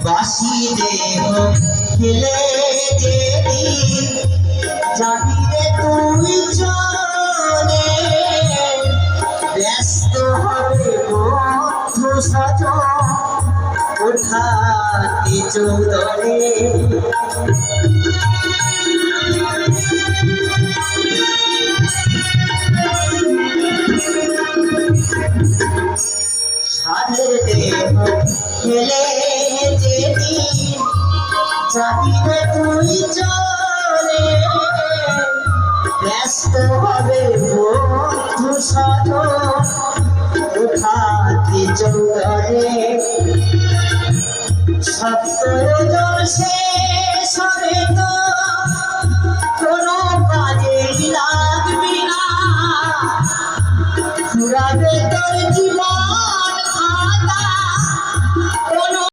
বাসি দেহ খেলে যেদিন যাবি রে তুই চলে ব্যস্ত হবে বন্ধু সজন ওঠাতে চৌদরে সাধের দেহ খেলে যেদিন যাবি রে তুই চলে ব্যস্ত হবে বন্ধু সজন উঠাতে চৌদরে সপ্তজন শেষ হবে তো